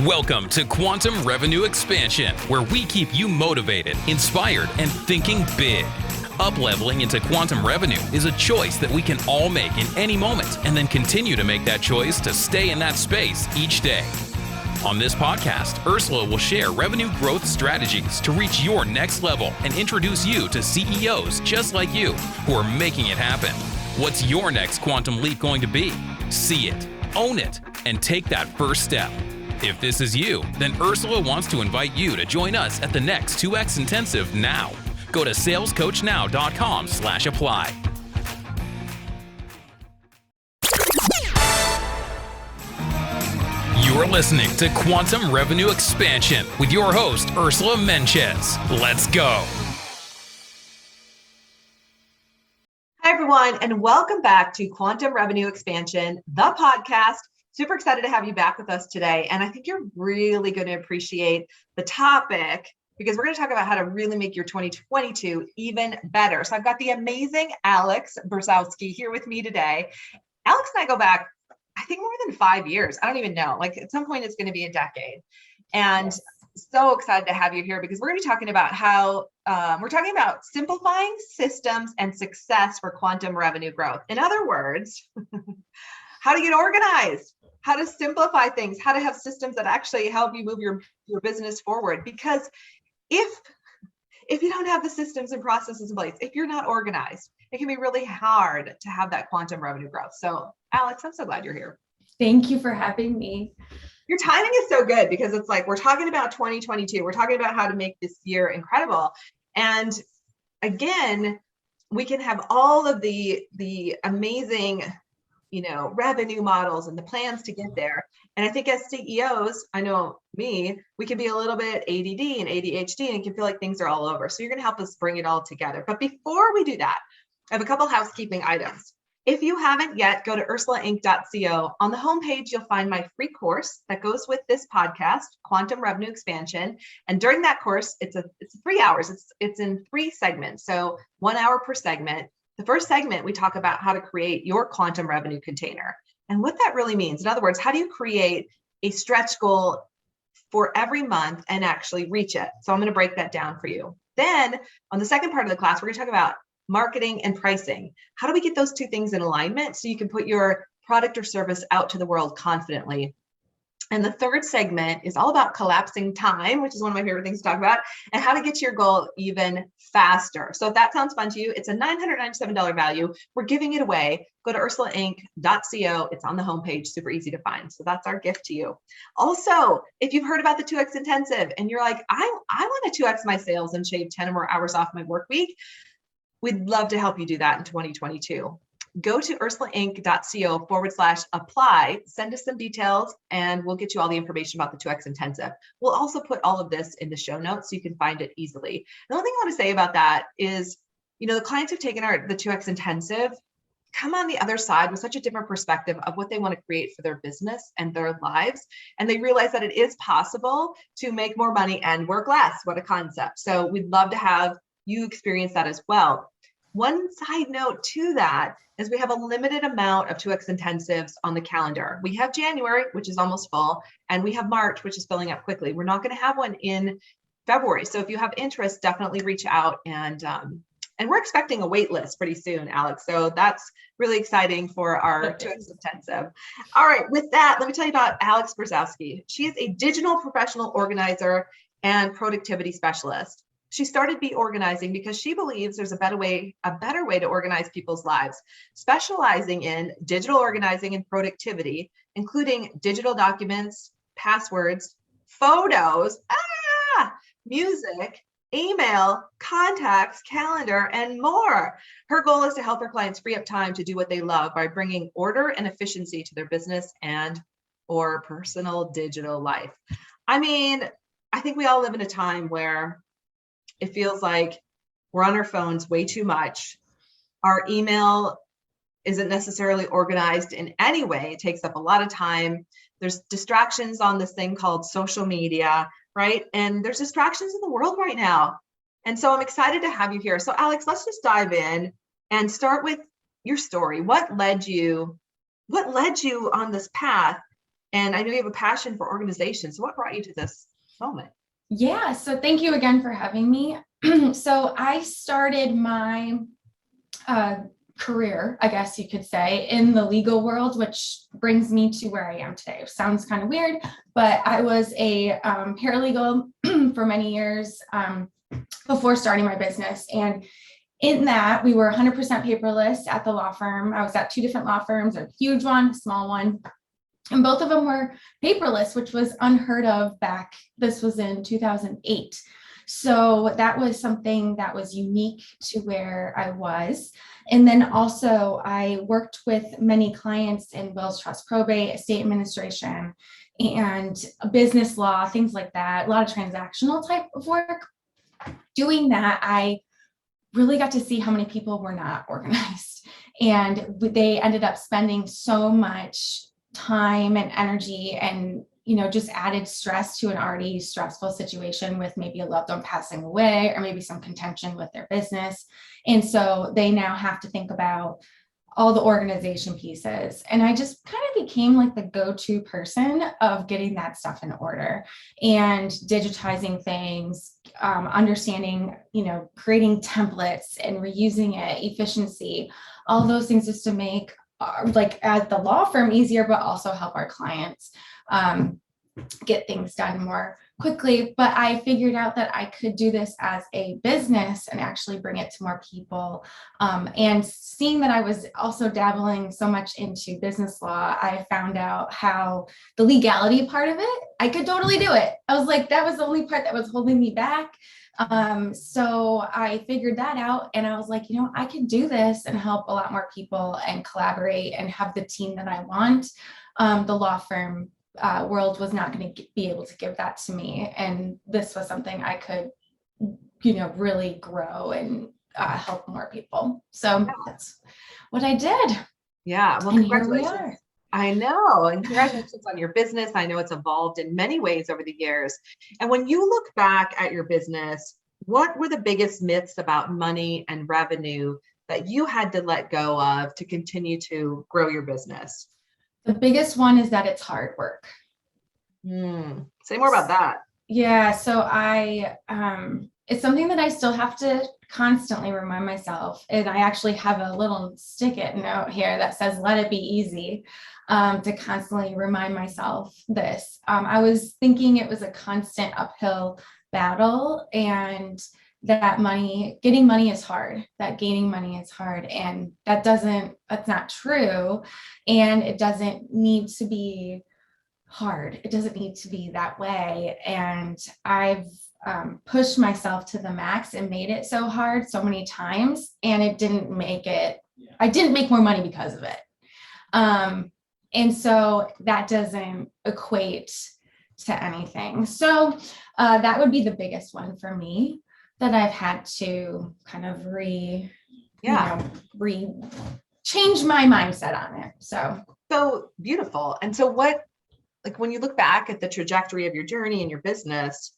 Welcome to Quantum Revenue Expansion, where we keep you motivated, inspired, and thinking big. Up-leveling into quantum revenue is a choice that we can all make in any moment, and then continue to make that choice to stay in that space each day. On this podcast, Ursula will share revenue growth strategies to reach your next level and introduce you to CEOs just like you who are making it happen. What's your next quantum leap going to be? See it, own it, and take that first step. If this is you, then Ursula wants to invite you to join us at the next 2X Intensive now. Go to salescoachnow.com/apply. You're listening to Quantum Revenue Expansion with your host, Ursula Menchez. Let's go. Hi, everyone, and welcome back to Quantum Revenue Expansion, the podcast. Super excited to have you back with us today. And I think you're really going to appreciate the topic because we're going to talk about how to really make your 2022 even better. So I've got the amazing Alex Brzozowski here with me today. Alex and I go back, I think, more than 5 years. I don't even know. Like at some point, it's going to be a decade. And so excited to have you here because we're going to be talking about how we're talking about simplifying systems and success for quantum revenue growth. In other words, how to get organized, how to simplify things, how to have systems that actually help you move your business forward. Because if you don't have the systems and processes in place, if you're not organized, it can be really hard to have that quantum revenue growth. So Alex, I'm so glad you're here. Thank you for having me. Your timing is so good because it's like, we're talking about 2022. We're talking about how to make this year incredible. And again, we can have all of the amazing revenue models and the plans to get there. And I think as CEOs, I know me, we can be a little bit ADD and ADHD and can feel like things are all over. So you're going to help us bring it all together. But before we do that, I have a couple housekeeping items. If you haven't yet, go to ursulainc.co. On the homepage, you'll find my free course that goes with this podcast, Quantum Revenue Expansion. And during that course, it's 3 hours. It's in 3 segments. So 1 hour per segment. The first segment, we talk about how to create your quantum revenue container and what that really means. In other words, how do you create a stretch goal for every month and actually reach it? So I'm going to break that down for you. Then on the second part of the class, we're going to talk about marketing and pricing. How do we get those two things in alignment so you can put your product or service out to the world confidently? And the third segment is all about collapsing time, which is one of my favorite things to talk about, and how to get to your goal even faster. So if that sounds fun to you, it's a $997 value. We're giving it away. Go to ursulainc.co. It's on the homepage, super easy to find. So that's our gift to you. Also, if you've heard about the 2X Intensive and you're like, I want to 2X my sales and shave 10 or more hours off my work week, we'd love to help you do that in 2022. Go to ursulainc.co/apply, send us some details, and we'll get you all the information about the 2X Intensive. We'll also put all of this in the show notes so you can find it easily. The only thing I want to say about that is, the clients who've taken the 2X Intensive come on the other side with such a different perspective of what they want to create for their business and their lives. And they realize that it is possible to make more money and work less. What a concept. So we'd love to have you experience that as well. One side note to that is we have a limited amount of 2X Intensives on the calendar. We have January, which is almost full, and we have March, which is filling up quickly. We're not going to have one in February. So if you have interest, definitely reach out. And we're expecting a wait list pretty soon, Alex. So that's really exciting for our 2X Intensive. All right, with that, let me tell you about Alex Brzozowski. She is a digital professional organizer and productivity specialist. She started Be Organizing because she believes there's a better way to organize people's lives, specializing in digital organizing and productivity, including digital documents, passwords, photos, music, email, contacts, calendar, and more. Her goal is to help her clients free up time to do what they love by bringing order and efficiency to their business or personal digital life. I mean, I think we all live in a time where it feels like we're on our phones way too much. Our email isn't necessarily organized in any way. It takes up a lot of time. There's distractions on this thing called social media, right? And there's distractions in the world right now. And so I'm excited to have you here. So Alex, let's just dive in and start with your story. What led you on this path And I know you have a passion for organization. So what brought you to this moment? Yeah, so thank you again for having me. So I started my career, I guess you could say, in the legal world, which brings me to where I am today. Sounds kind of weird, but I was a paralegal for many years before starting my business. And in that, we were 100% paperless at the law firm. I was at two different law firms, a huge one, a small one. And both of them were paperless, which was unheard of back. This was in 2008. So that was something that was unique to where I was. And then also I worked with many clients in wills, trust, probate, estate administration, and business law, things like that, a lot of transactional type of work. Doing that, I really got to see how many people were not organized. And they ended up spending so much time and energy and just added stress to an already stressful situation with maybe a loved one passing away or maybe some contention with their business. And so they now have to think about all the organization pieces. And I just kind of became like the go-to person of getting that stuff in order and digitizing things, understanding, creating templates and reusing it, efficiency, all those things just to make like at the law firm easier, but also help our clients get things done more quickly. But I figured out that I could do this as a business and actually bring it to more people. And seeing that I was also dabbling so much into business law, I found out how the legality part of it, I could totally do it. I was like, that was the only part that was holding me back. So I figured that out and I was like, I can do this and help a lot more people and collaborate and have the team that I want. The law firm world was not going to be able to give that to me. And this was something I could, really grow and help more people. So that's what I did. Yeah. Well, and here we congratulations. are. I know. And congratulations on your business. I know it's evolved in many ways over the years. And when you look back at your business, what were the biggest myths about money and revenue that you had to let go of to continue to grow your business? The biggest one is that it's hard work. Say more about that. Yeah. So it's something that I still have to constantly remind myself. And I actually have a little stick-it note here that says, let it be easy, to constantly remind myself this. I was thinking it was a constant uphill battle and that getting money is hard, that gaining money is hard. And that's not true. And it doesn't need to be hard. It doesn't need to be that way. And I've pushed myself to the max and made it so hard so many times. And I didn't make more money because of it. And so that doesn't equate to anything. So that would be the biggest one for me that I've had to kind of change my mindset on it. So beautiful. And so when you look back at the trajectory of your journey and your business,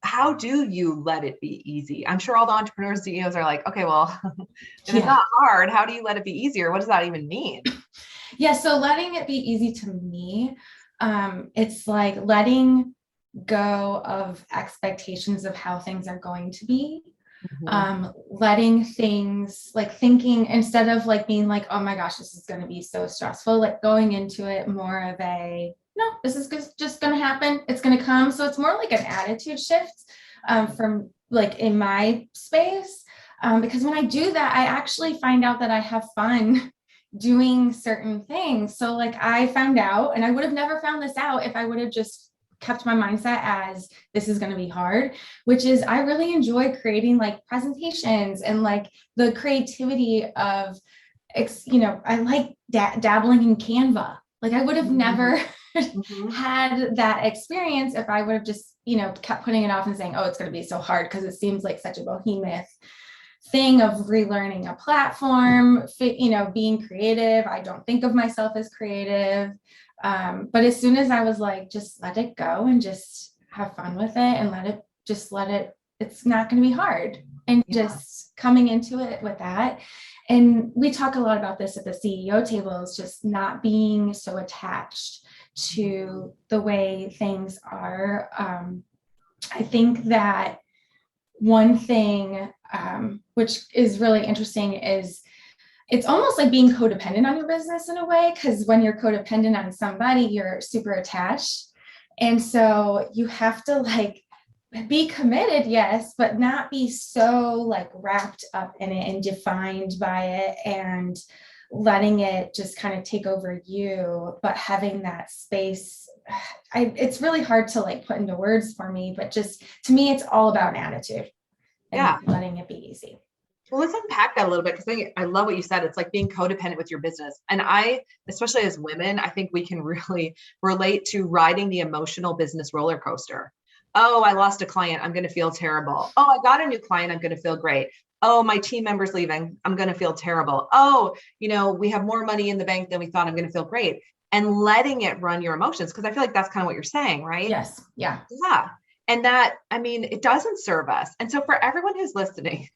how do you let it be easy? I'm sure all the entrepreneurs, CEOs are like, okay, well, if it's not hard, how do you let it be easier? What does that even mean? Yeah. So letting it be easy to me, it's like letting go of expectations of how things are going to be. Letting things like thinking instead of like being like, oh my gosh, this is going to be so stressful, like going into it more of no, this is just going to happen. It's going to come. So it's more like an attitude shift from like in my space. Because when I do that, I actually find out that I have fun doing certain things. So like I found out, and I would have never found this out if I would have just kept my mindset as this is going to be hard, which is I really enjoy creating like presentations and like the creativity of, I like dabbling in Canva. Like I would have never had that experience if I would have just, kept putting it off and saying, oh, it's going to be so hard because it seems like such a behemoth thing of relearning a platform, being creative. I don't think of myself as creative. But as soon as I was like, just let it go and just have fun with it and it's not going to be hard. And just coming into it with that And we talk a lot about this at the CEO table, is just not being so attached to the way things are. I think that one thing which is really interesting is it's almost like being codependent on your business in a way, because when you're codependent on somebody, you're super attached. And so you have to like be committed, yes, but not be so like wrapped up in it and defined by it and letting it just kind of take over you, but having that space. It's really hard to like put into words for me, but just to me, it's all about an attitude and letting it be easy. Well, let's unpack that a little bit, because I love what you said. It's like being codependent with your business. And especially as women, I think we can really relate to riding the emotional business roller coaster. Oh, I lost a client, I'm going to feel terrible. Oh, I got a new client, I'm going to feel great. Oh, my team member's leaving, I'm going to feel terrible. Oh, we have more money in the bank than we thought, I'm going to feel great. And letting it run your emotions, because I feel like that's kind of what you're saying, right? Yes. Yeah. Yeah. And that, it doesn't serve us. And so for everyone who's listening,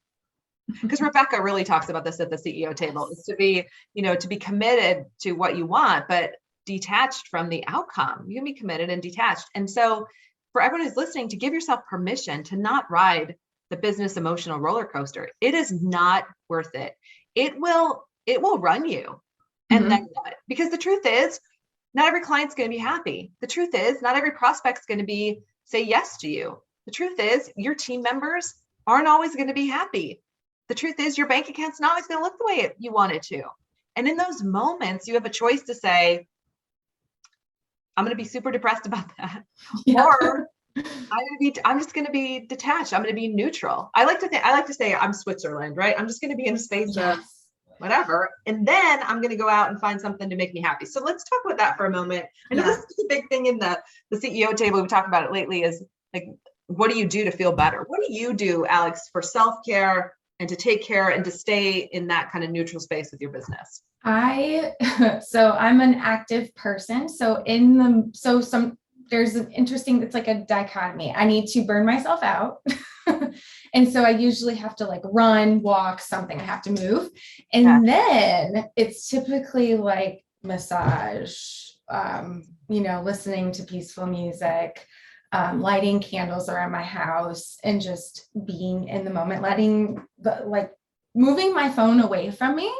because Rebecca really talks about this at the CEO table, is to be committed to what you want, but detached from the outcome. You can be committed and detached. And so for everyone who's listening, to give yourself permission to not ride the business emotional roller coaster. It is not worth it. It will run you. And then what? Because the truth is, not every client's going to be happy. The truth is, not every prospect's going to say yes to you. The truth is, your team members aren't always going to be happy. The truth is, your bank account's not always going to look the way you want it to. And in those moments, you have a choice to say, I'm going to be super depressed about that. Yeah. Or I'm just going to be detached. I'm going to be neutral. I like to say I'm Switzerland, right? I'm just going to be in a space of whatever. And then I'm going to go out and find something to make me happy. So let's talk about that for a moment. I know this is a big thing in the CEO table. We talk about it lately, is like, what do you do to feel better? What do you do, Alex, for self-care and to take care and to stay in that kind of neutral space with your business? So I'm an active person. So there's an interesting, it's like a dichotomy. I need to burn myself out. And so I usually have to like run, walk, something, I have to move. And then it's typically like massage, listening to peaceful music, lighting candles around my house, and just being in the moment, moving my phone away from me.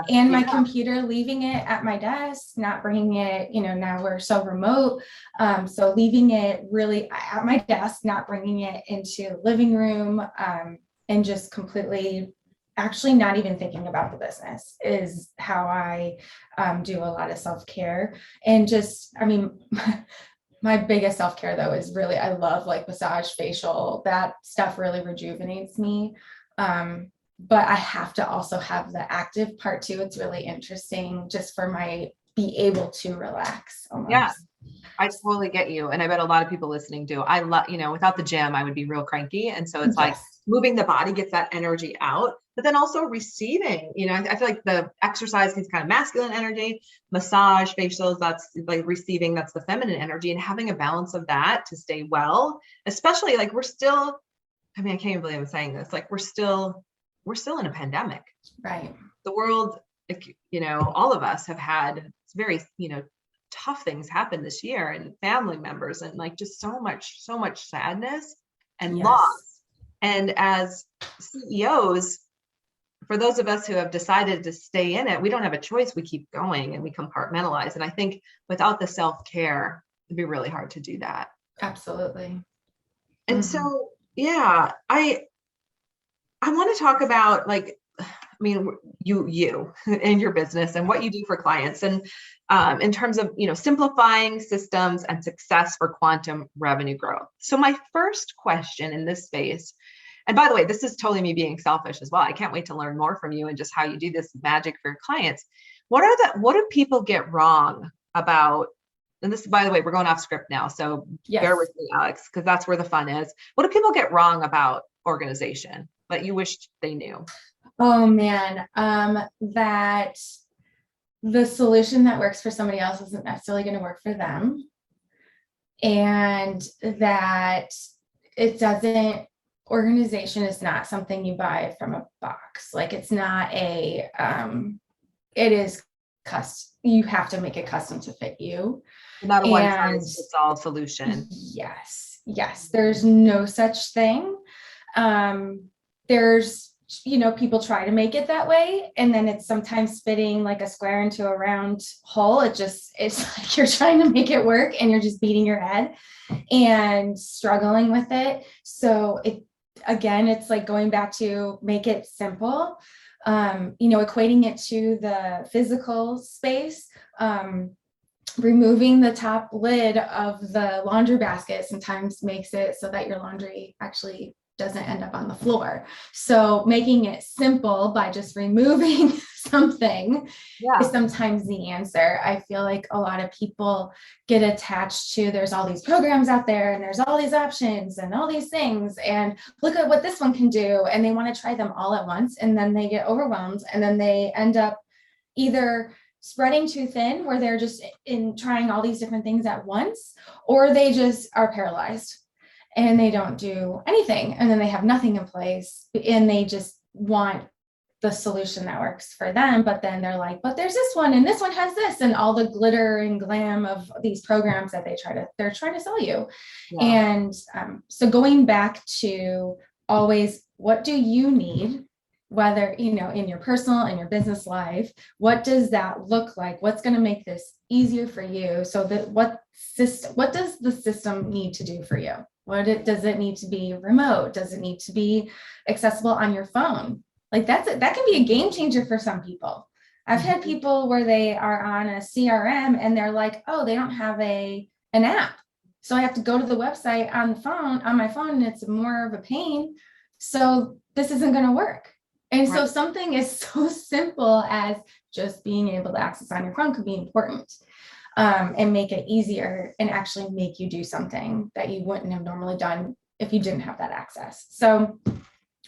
And my computer, leaving it at my desk, not bringing it, now we're so remote. So leaving it really at my desk, not bringing it into the living room, and just completely actually not even thinking about the business is how I do a lot of self-care. And just, my biggest self-care though is really, I love like massage, facial, that stuff really rejuvenates me. But I have to also have the active part too. It's really interesting just for be able to relax almost. Yeah, I totally get you. And I bet a lot of people listening do. I love, without the gym, I would be real cranky. And so it's like moving the body gets that energy out, but then also receiving, I feel like the exercise is kind of masculine energy, massage, facials, that's like receiving, that's the feminine energy, and having a balance of that to stay well, especially like we're still, I can't even believe I'm saying this, like we're still in a pandemic, right? The world, all of us have had very, tough things happen this year, and family members, and like just so much sadness and loss. And as CEOs, for those of us who have decided to stay in it, we don't have a choice. We keep going and we compartmentalize. And I think without the self-care, it'd be really hard to do that. Absolutely. And so, I want to talk about you and your business and what you do for clients, and in terms of, simplifying systems and success for quantum revenue growth. So my first question in this space, and by the way, this is totally me being selfish as well. I can't wait to learn more from you and just how you do this magic for your clients. What do people get wrong about, and this, by the way, we're going off script now, so bear with me, Alex, because that's where the fun is. What do people get wrong about organization that you wished they knew? Oh man, that the solution that works for somebody else isn't necessarily going to work for them, and that it doesn't organization is not something you buy from a box. Like it's not a, it is you have to make it custom to fit you. Not a one And size fits all solution. yes, there's no such thing. There's, people try to make it that way, and then it's sometimes fitting like a square into a round hole. It's like you're trying to make it work and you're just beating your head and struggling with it. So it's like going back to make it simple, equating it to the physical space, removing the top lid of the laundry basket sometimes makes it so that your laundry actually doesn't end up on the floor. So making it simple by just removing something is sometimes the answer. I feel like a lot of people get attached to, there's all these programs out there and there's all these options and all these things, and look at what this one can do. And they want to try them all at once. And then they get overwhelmed, and then they end up either spreading too thin, where they're just in trying all these different things at once, or they just are paralyzed and they don't do anything. And then they have nothing in place and they just want the solution that works for them. But then they're like, but there's this one and this one has this, and all the glitter and glam of these programs that they're trying to sell you. Yeah. And so going back to always, what do you need? Whether, in your personal and your business life, what does that look like? What's going to make this easier for you? So that what does the system need to do for you? Does it need to be remote? Does it need to be accessible on your phone? Like that can be a game changer for some people. I've had people where they are on a CRM and they're like, oh, they don't have an app. So I have to go to the website on my phone, and it's more of a pain. So this isn't going to work. And so something is so simple as just being able to access on your phone could be important, and make it easier and actually make you do something that you wouldn't have normally done if you didn't have that access. So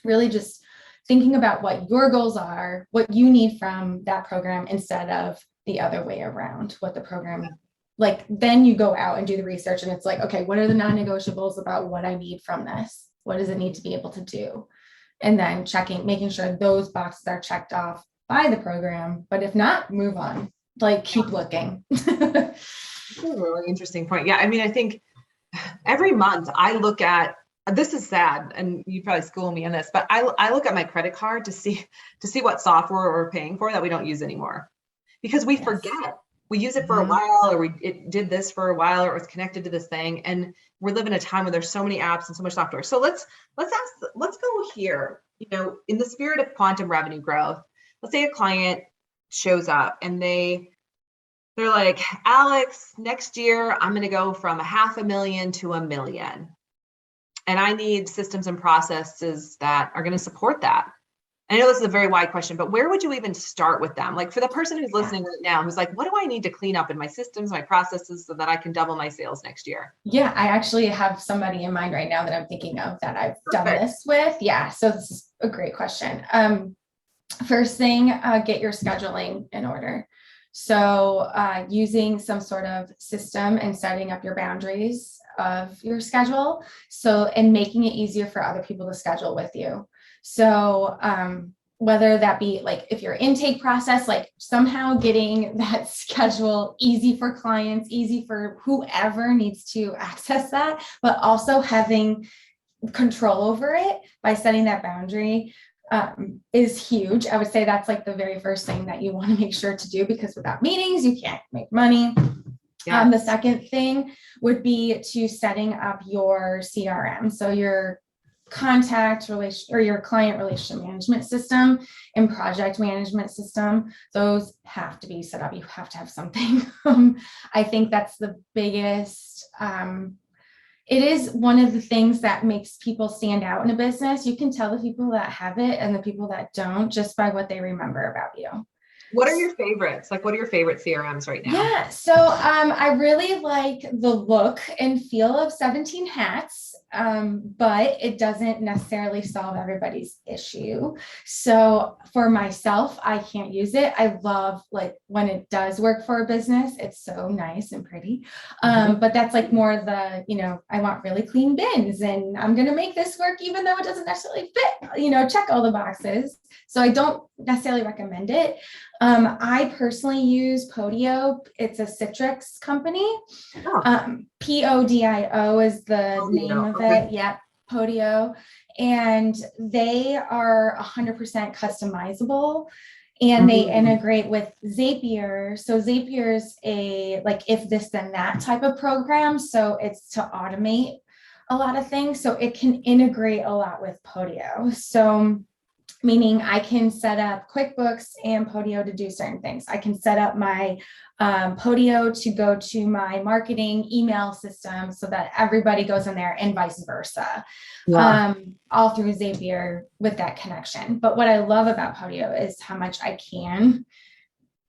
really just thinking about what your goals are, what you need from that program instead of the other way around, what the program, like then you go out and do the research and it's like, okay, what are the non-negotiables about what I need from this? What does it need to be able to do? And then making sure those boxes are checked off by the program. But if not, move on, like keep looking. That's a really interesting point. Yeah. I mean, I think every month I look at, this is sad, and you probably school me in this, but I look at my credit card to see what software we're paying for that we don't use anymore, because we forget. We use it for a while, or it did this for a while, or it was connected to this thing. And we live in a time where there's so many apps and so much software. So let's go here, in the spirit of quantum revenue growth. Let's say a client shows up and they're like, Alex, next year, I'm going to go from $500,000 to $1 million. And I need systems and processes that are going to support that. I know this is a very wide question, but where would you even start with them? Like for the person who's listening right now, who's like, what do I need to clean up in my systems, my processes, so that I can double my sales next year? Yeah, I actually have somebody in mind right now that I'm thinking of that I've done this with. Yeah, so this is a great question. First thing, get your scheduling in order. So using some sort of system and setting up your boundaries of your schedule. And making it easier for other people to schedule with you. So whether that be like if your intake process, like somehow getting that schedule easy for clients, easy for whoever needs to access that, but also having control over it by setting that boundary is huge. I would say that's like the very first thing that you want to make sure to do, because without meetings, you can't make money. Yeah. The second thing would be to setting up your CRM. So your contact relation or your client relationship management system and project management system, those have to be set up. You have to have something. I think that's the biggest, it is one of the things that makes people stand out in a business. You can tell the people that have it and the people that don't just by what they remember about you. What are your favorites? Like, what are your favorite CRMs right now? Yeah, so I really like the look and feel of 17 Hats. but it doesn't necessarily solve everybody's issue. So for myself, I can't use it. I love like when it does work for a business, it's so nice and pretty. But that's like more the, I want really clean bins and I'm going to make this work, even though it doesn't necessarily fit, check all the boxes. So I don't necessarily recommend it. I personally use Podio. It's a Citrix company. Podio is the name of it. Yep, Podio. And they are 100% customizable and they integrate with Zapier. So Zapier's a like if this then that type of program. So it's to automate a lot of things. So it can integrate a lot with Podio. So meaning I can set up QuickBooks and Podio to do certain things. I can set up my Podio to go to my marketing email system so that everybody goes in there and vice versa, all through Zapier with that connection. But what I love about Podio is how much I can,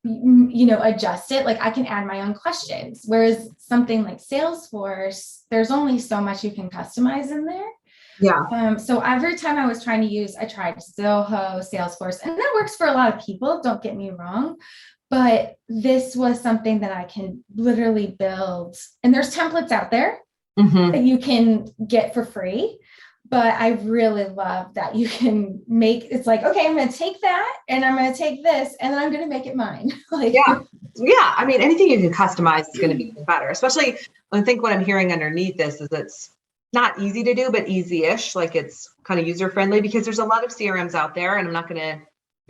adjust it. Like I can add my own questions, whereas something like Salesforce, there's only so much you can customize in there. Yeah. So every time I was trying to use, I tried Zoho, Salesforce, and that works for a lot of people. Don't get me wrong, but this was something that I can literally build. And there's templates out there that you can get for free. But I really love that you can make, it's like, okay, I'm going to take that and I'm going to take this and then I'm going to make it mine. Yeah. I mean, anything you can customize is going to be even better, especially I think what I'm hearing underneath this is it's not easy to do, but easy-ish. Like it's kind of user-friendly because there's a lot of CRMs out there and I'm not going to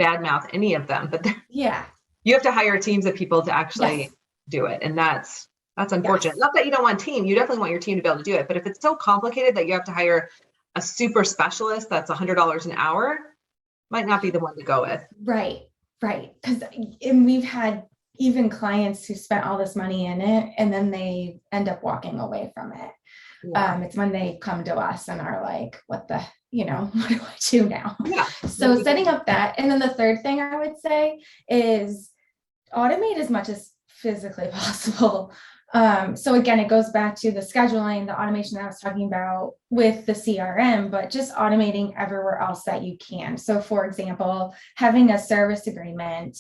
badmouth any of them, but you have to hire teams of people to actually do it. And that's unfortunate. Not that you don't want a team, you definitely want your team to be able to do it. But if it's so complicated that you have to hire a super specialist that's $100 an hour, might not be the one to go with. Right. Because we've had even clients who spent all this money in it and then they end up walking away from it. It's when they come to us and are like, what do I do now? So setting up that. And then the third thing I would say is automate as much as physically possible. So again, it goes back to the scheduling, the automation that I was talking about with the CRM, but just automating everywhere else that you can. So for example, having a service agreement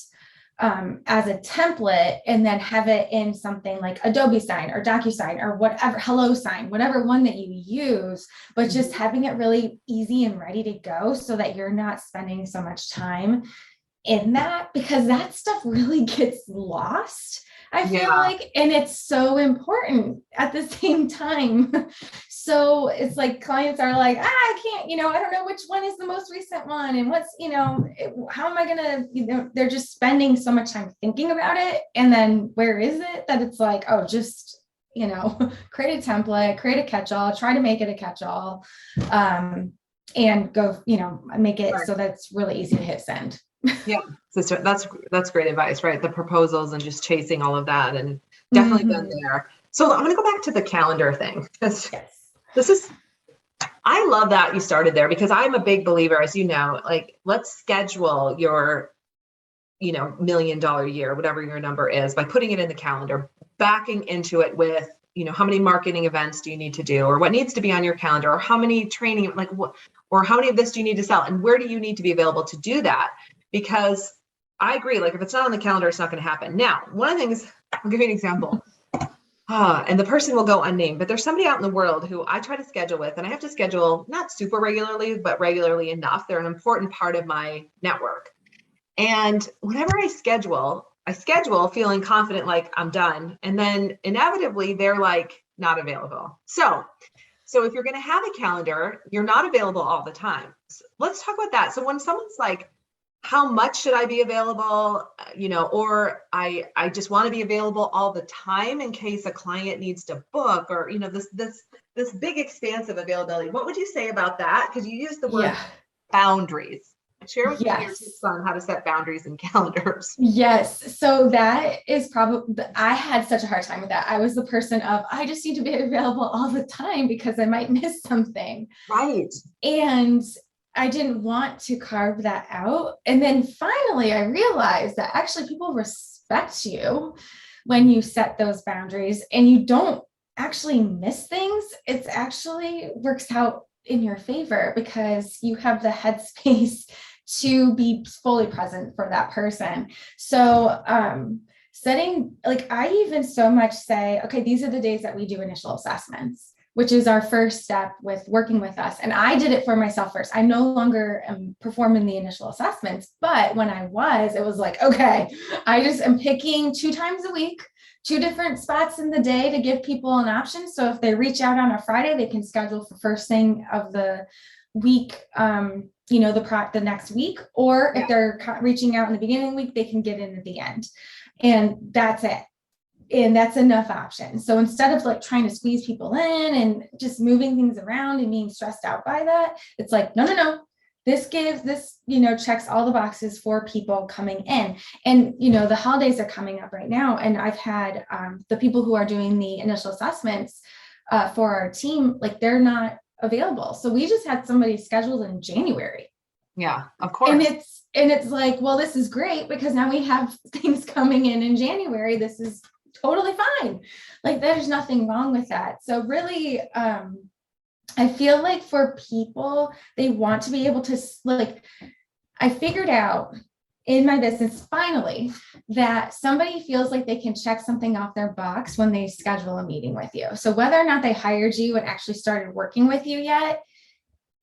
as a template and then have it in something like Adobe Sign or DocuSign or whatever, HelloSign, whatever one that you use, but just having it really easy and ready to go so that you're not spending so much time in that, because that stuff really gets lost, I feel like, and it's so important at the same time. So it's like clients are like, I can't, I don't know which one is the most recent one and what's, how am I gonna, they're just spending so much time thinking about it. And then where is it that it's like, oh, just, create a template, create a catch-all, try to make it a catch-all, and go, make it so that it's really easy to hit send. So that's great advice, right? The proposals and just chasing all of that, and definitely been there. So I'm going to go back to the calendar thing. I love that you started there because I'm a big believer, as you know, like let's schedule your, $1 million year, whatever your number is, by putting it in the calendar, backing into it with, how many marketing events do you need to do, or what needs to be on your calendar, or how many training, like what, or how many of this do you need to sell, and where do you need to be available to do that? Because I agree, like if it's not on the calendar, it's not going to happen. Now, one of the things, I'll give you an example, and the person will go unnamed, but there's somebody out in the world who I try to schedule with, and I have to schedule not super regularly, but regularly enough. They're an important part of my network. And whenever I schedule feeling confident, like I'm done. And then inevitably they're like not available. So if you're going to have a calendar, you're not available all the time. So let's talk about that. So when someone's like, how much should I be available? Or I just want to be available all the time in case a client needs to book, or, this big expansive availability. What would you say about that? Because you use the word boundaries. Share with me your tips on how to set boundaries in calendars. Yes. So that is probably, I had such a hard time with that. I was the person of, I just need to be available all the time because I might miss something. Right. And I didn't want to carve that out. And then finally, I realized that actually people respect you when you set those boundaries and you don't actually miss things, it's actually works out in your favor because you have the headspace to be fully present for that person. So setting, like I even so much say, okay, these are the days that we do initial assessments, which is our first step with working with us. And I did it for myself first. I no longer am performing the initial assessments, but when I was, it was like, okay, I just am picking 2 times a week, 2 different spots in the day to give people an option. So if they reach out on a Friday, they can schedule for first thing of the week, the next week, or if they're reaching out in the beginning of the week, they can get in at the end. And that's it. And that's enough options. So instead of like trying to squeeze people in and just moving things around and being stressed out by that, it's like, no. This checks all the boxes for people coming in. And, the holidays are coming up right now. And I've had the people who are doing the initial assessments for our team, like they're not available. So we just had somebody scheduled in January. Yeah, of course. And it's like, well, this is great because now we have things coming in January. This is totally fine. Like there's nothing wrong with that. So really, I feel like for people, they want to be able to, like, I figured out in my business finally that somebody feels like they can check something off their box when they schedule a meeting with you. So whether or not they hired you and actually started working with you yet,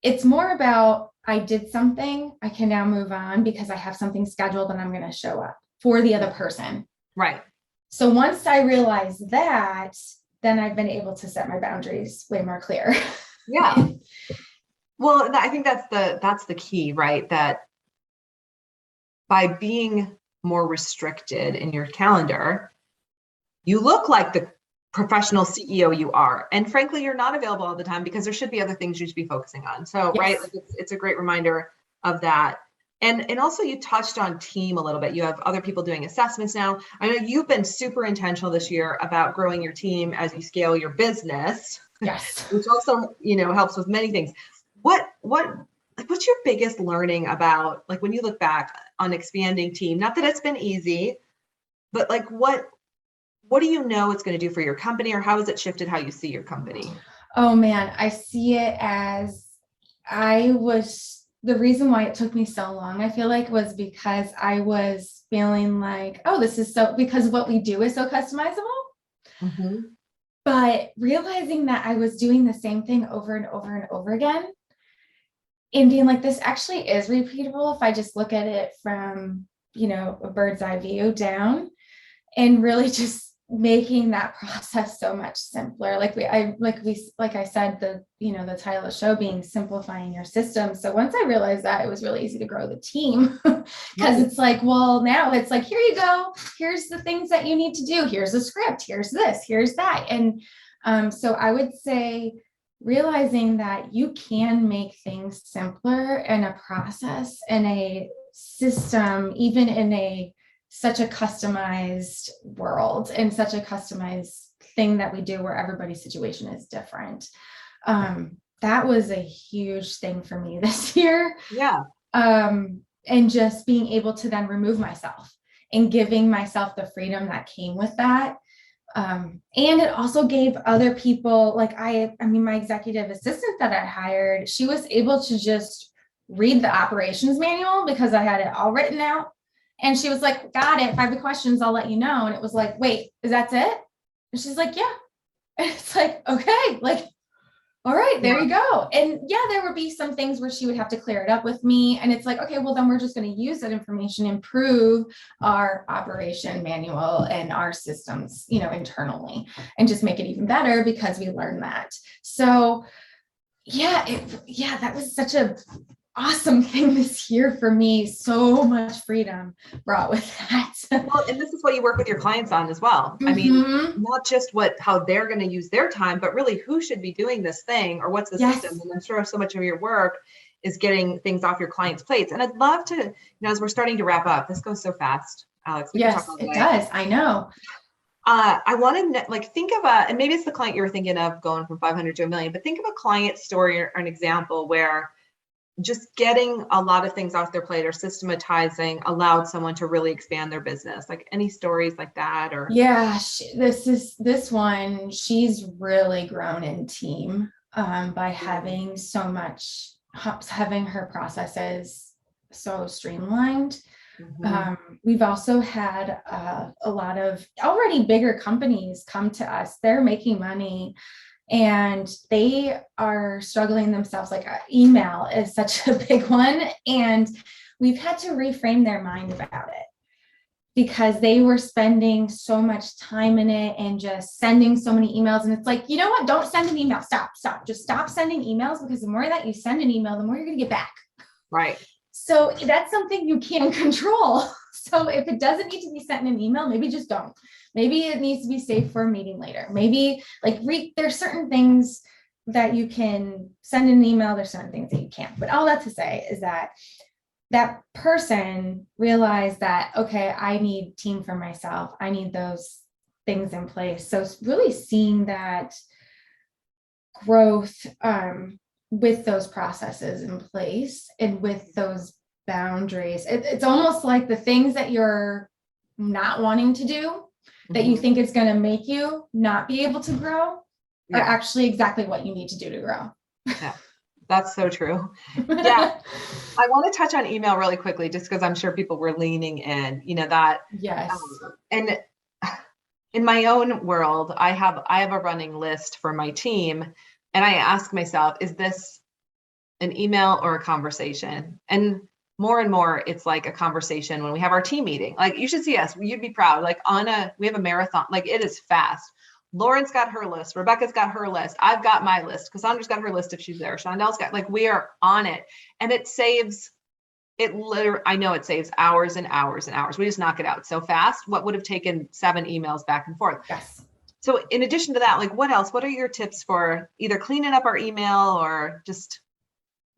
it's more about I did something, I can now move on because I have something scheduled and I'm going to show up for the other person. Right. So once I realized that, then I've been able to set my boundaries way more clear. Yeah. Well, I think that's the key, right? That by being more restricted in your calendar, you look like the professional CEO you are. And frankly, you're not available all the time because there should be other things you should be focusing on. So, yes. Right, like it's a great reminder of that. And also you touched on team a little bit. You have other people doing assessments now. I know you've been super intentional this year about growing your team as you scale your business. Yes. Which also, helps with many things. What's your biggest learning about, like, when you look back on expanding team? Not that it's been easy, but like what do you know it's going to do for your company, or how has it shifted how you see your company? Oh man, I see it as the reason why it took me so long, I feel like, was because I was feeling like, oh, this is because what we do is so customizable. Mm-hmm. But realizing that I was doing the same thing over and over and over again and being like, this actually is repeatable if I just look at it from, a bird's eye view down, and really just making that process so much simpler. Like I said, the title of the show being simplifying your system. So once I realized that, it was really easy to grow the team because it's like, well, now it's like, here you go. Here's the things that you need to do. Here's a script. Here's this, here's that. And so I would say realizing that you can make things simpler in a process and a system, even in such a customized world and such a customized thing that we do where everybody's situation is different. That was a huge thing for me this year. Yeah. And just being able to then remove myself and giving myself the freedom that came with that. And it also gave other people, like my executive assistant that I hired, she was able to just read the operations manual because I had it all written out. And she was like, got it. If I have questions, I'll let you know. And it was like, wait, is that it? And she's like, yeah. And it's like, okay, like, all right, there you go. And yeah, there would be some things where she would have to clear it up with me. And it's like, okay, well, then we're just going to use that information, improve our operation manual and our systems, internally, and just make it even better because we learned that. So that was such a awesome thing this year for me. So much freedom brought with that. Well, and this is what you work with your clients on as well. Mm-hmm. I mean, not just how they're going to use their time, but really who should be doing this thing, or what's the system. And I'm sure so much of your work is getting things off your clients' plates. And I'd love to, as we're starting to wrap up, this goes so fast, Alex. Yes, it does. I know. I want to think of and maybe it's the client you were thinking of going from 500 to $1 million, but think of a client story or an example where just getting a lot of things off their plate or systematizing allowed someone to really expand their business? Like any stories like that? Or Yeah, this one, she's really grown in team by having so much, having her processes so streamlined. We've also had a lot of already bigger companies come to us. They're making money and they are struggling themselves. Like email is such a big one. And we've had to reframe their mind about it because they were spending so much time in it and just sending so many emails. And it's like, you know what? Don't send an email. Stop. Just stop sending emails, because the more that you send an email, the more you're going to get back. right. So that's something you can control. So if it doesn't need to be sent in an email, maybe just don't. Maybe it needs to be saved for a meeting later. Maybe like there's certain things that you can send in an email. There's certain things that you can't. But all that to say is that that person realized that, okay, I need team for myself. I need those things in place. So really seeing that growth with those processes in place and with those boundaries. It's almost like the things that you're not wanting to do that you think it's going to make you not be able to grow are actually exactly what you need to do to grow. Yeah, that's so true. Yeah. I want to touch on email really quickly, just because I'm sure people were leaning in, that. Yes. And in my own world, I have a running list for my team, and I ask myself, is this an email or a conversation? And more, it's like a conversation when we have our team meeting. Like, you should see us. You'd be proud. Like we have a marathon. Like, it is fast. Lauren's got her list. Rebecca's got her list. I've got my list. Cassandra's got her list if she's there. Shondel's got, like, we are on it. And it saves, I know it saves hours and hours and hours. We just knock it out so fast. What would have taken 7 emails back and forth? Yes. So in addition to that, like, what else? What are your tips for either cleaning up our email or just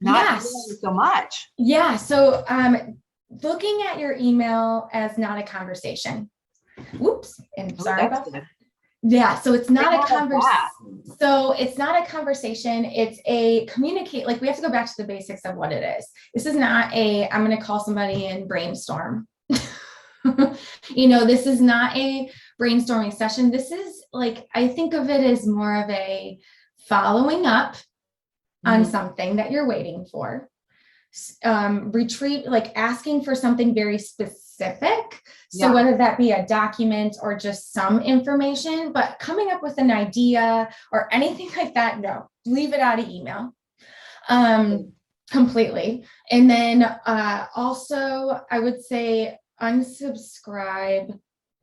not so much? Yeah. So looking at your email as not a conversation. Whoops. And sorry about that. Yeah. So it's not a conversation. So it's not a conversation. It's a communicate. Like, we have to go back to the basics of what it is. This is not I'm going to call somebody and brainstorm. This is not a brainstorming session. This is like, I think of it as more of a following up on something that you're waiting for. Like asking for something very specific. So whether that be a document or just some information, but coming up with an idea or anything like that, no, leave it out of email completely. And then also I would say unsubscribe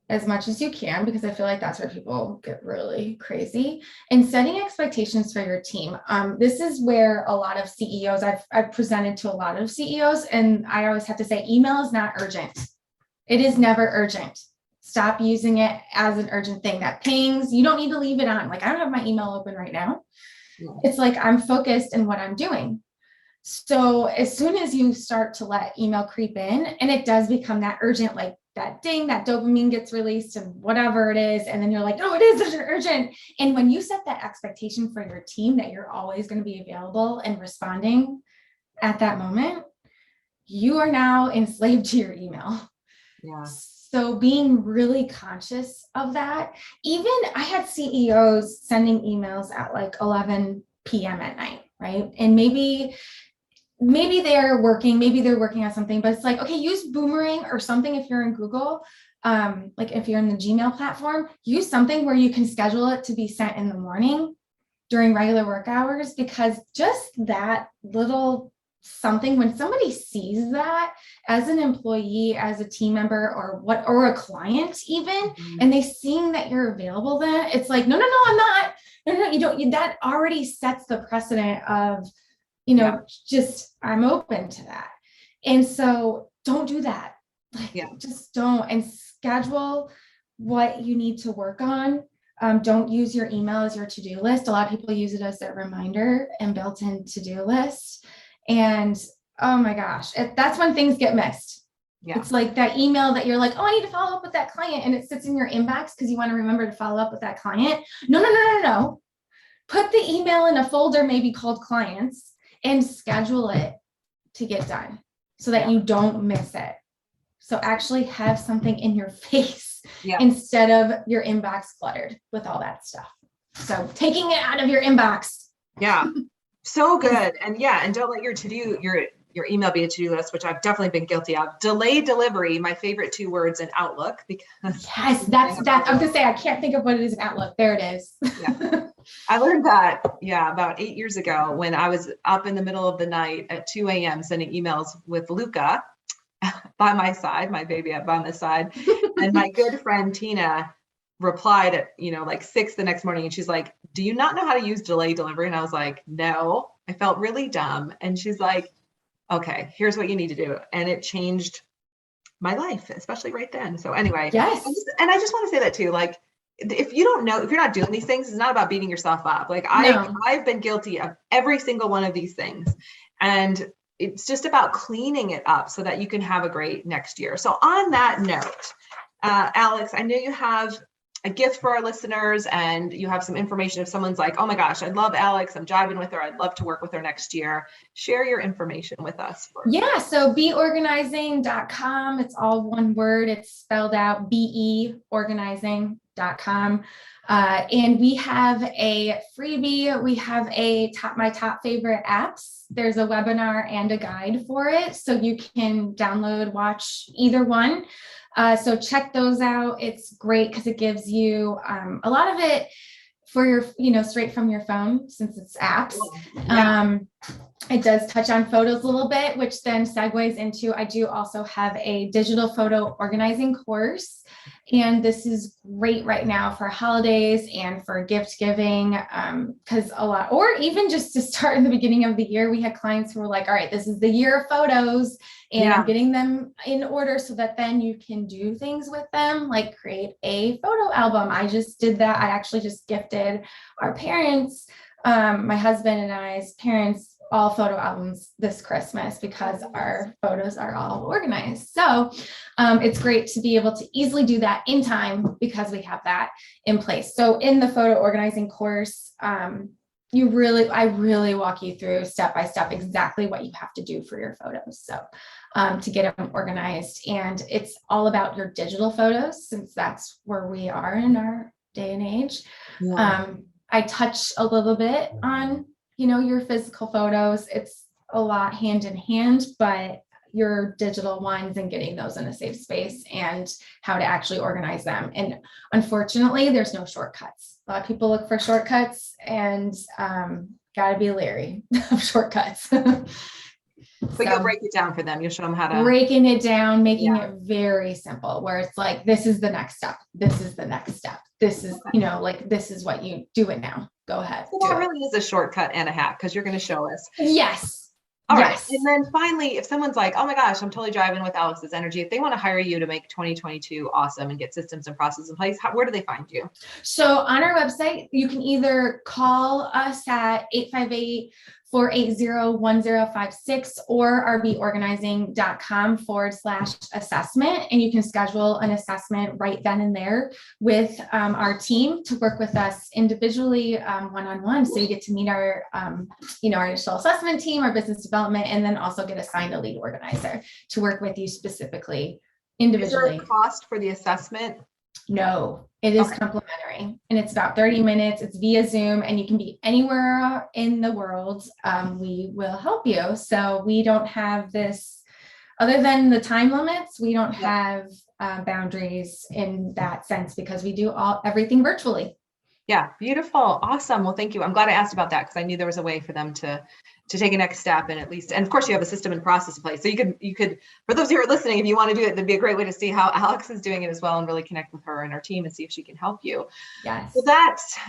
as much as you can, because I feel like that's where people get really crazy. And setting expectations for your team. This is where a lot of CEOs, I've presented to a lot of CEOs, and I always have to say, email is not urgent. It is never urgent. Stop using it as an urgent thing that pings. You don't need to leave it on. Like, I don't have my email open right now. It's like I'm focused in what I'm doing. So as soon as you start to let email creep in, and it does become that urgent, like that ding, that dopamine gets released and whatever it is. And then you're like, oh, it is urgent. And when you set that expectation for your team that you're always going to be available and responding at that moment, you are now enslaved to your email. Yeah. So being really conscious of that. Even I had CEOs sending emails at like 11 p.m. at night, right? And maybe they're working on something, but it's like, okay, use Boomerang or something. If you're in Google, like if you're in the Gmail platform, use something where you can schedule it to be sent in the morning during regular work hours, because just that little something, when somebody sees that as an employee, as a team member, or a client even, and they seeing that you're available, then it's like, no, I'm not. No, you don't. That already sets the precedent of, just I'm open to that. And so don't do that. Just don't, and schedule what you need to work on. Don't use your email as your to-do list. A lot of people use it as their reminder and built-in to-do list. And oh my gosh, that's when things get missed. Yeah. It's like that email that you're like, oh, I need to follow up with that client. And it sits in your inbox because you want to remember to follow up with that client. No. Put the email in a folder maybe called clients and schedule it to get done so that Yeah. you don't miss it. So actually have something in your face Yeah. instead of your inbox cluttered with all that stuff. So taking it out of your inbox. Yeah. So good. And yeah, and don't let your email be a to-do list, which I've definitely been guilty of. Delay delivery, my favorite 2 words in Outlook, because Yes, that's I was gonna say I can't think of what it is in Outlook. There it is. Yeah. I learned that, about 8 years ago when I was up in the middle of the night at 2 a.m. sending emails with Luca by my side, my baby up by my side. And my good friend Tina replied at, like 6 the next morning. And she's like, do you not know how to use delay delivery? And I was like, no, I felt really dumb. And she's like, okay, here's what you need to do. And it changed my life, especially right then. So anyway, Yes. and I just want to say that too, like, if you don't know, if you're not doing these things, it's not about beating yourself up. Like No. I've been guilty of every single one of these things. And it's just about cleaning it up so that you can have a great next year. So on that note, Alex, I know you have a gift for our listeners and you have some information. If someone's like, oh my gosh, I love Alex, I'm jiving with her, I'd love to work with her next year, share your information with us. Yeah, so beorganizing.com, it's all one word, it's spelled out beorganizing.com. And we have a freebie, we have my top favorite apps. There's a webinar and a guide for it, so you can download, watch either one. So check those out. It's great because it gives you a lot of it for your, straight from your phone, since it's apps. Yeah. It does touch on photos a little bit, which then segues into, I do also have a digital photo organizing course. And this is great right now for holidays and for gift giving, because or even just to start in the beginning of the year, we had clients who were like, all right, this is the year of photos and I'm getting them in order so that then you can do things with them, like create a photo album. I just did that. I actually just gifted our parents, my husband and I's parents, all photo albums this Christmas because our photos are all organized. So it's great to be able to easily do that in time because we have that in place. So in the photo organizing course, I really walk you through step by step exactly what you have to do for your photos. So to get them organized, and it's all about your digital photos since that's where we are in our day and age. Yeah. I touch a little bit on your physical photos. It's a lot hand in hand, but your digital ones and getting those in a safe space and how to actually organize them. And unfortunately, there's no shortcuts. A lot of people look for shortcuts and gotta be leery of shortcuts. But you'll break it down for them. You'll show them how to. Breaking it down, making it very simple, where it's like, this is the next step. This is the next step. This is, this is what you do it now. Go ahead. So that really is a shortcut and a hack because you're going to show us. Yes. All right. And then finally, if someone's like, oh my gosh, I'm totally driving with Alex's energy, if they want to hire you to make 2022 awesome and get systems and processes in place, where do they find you? So on our website, you can either call us at 858-480-1056 or rborganizing.com/assessment. And you can schedule an assessment right then and there with our team to work with us individually, one-on-one. So you get to meet our, our initial assessment team, our business development, and then also get assigned a lead organizer to work with you specifically individually. Is there a cost for the assessment? No, it is complimentary, and it's about 30 minutes. It's via Zoom, and you can be anywhere in the world. We will help you. So we don't have this, other than the time limits, we don't have boundaries in that sense because we do everything virtually. Yeah, beautiful. Awesome. Well, thank you. I'm glad I asked about that because I knew there was a way for them to take a next step and at least, and of course you have a system and process in place. So you could, for those who are listening, if you want to do it, that'd be a great way to see how Alex is doing it as well and really connect with her and our team and see if she can help you. Yes. So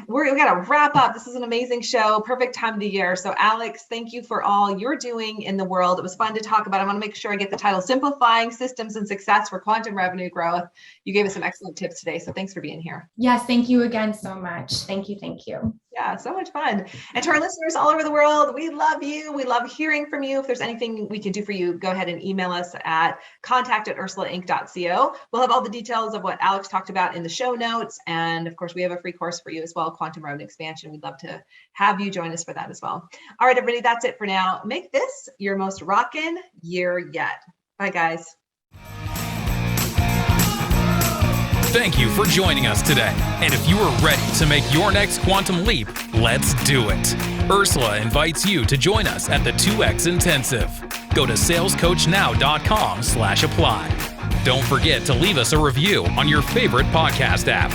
we got to wrap up. This is an amazing show. Perfect time of the year. So Alex, thank you for all you're doing in the world. It was fun to talk about. I want to make sure I get the title, Simplifying Systems and Success for Quantum Revenue Growth. You gave us some excellent tips today. So thanks for being here. Yes. Thank you again so much. Thank you. Thank you. Yeah, so much fun. And to our listeners all over the world, we love you. We love hearing from you. If there's anything we can do for you, go ahead and email us at contact@ursulainc.co. We'll have all the details of what Alex talked about in the show notes. And of course, we have a free course for you as well, Quantum Revenue Expansion. We'd love to have you join us for that as well. All right, everybody, that's it for now. Make this your most rockin' year yet. Bye, guys. Thank you for joining us today. And if you are ready to make your next quantum leap, let's do it. Ursula invites you to join us at the 2X Intensive. Go to salescoachnow.com/apply. Don't forget to leave us a review on your favorite podcast app.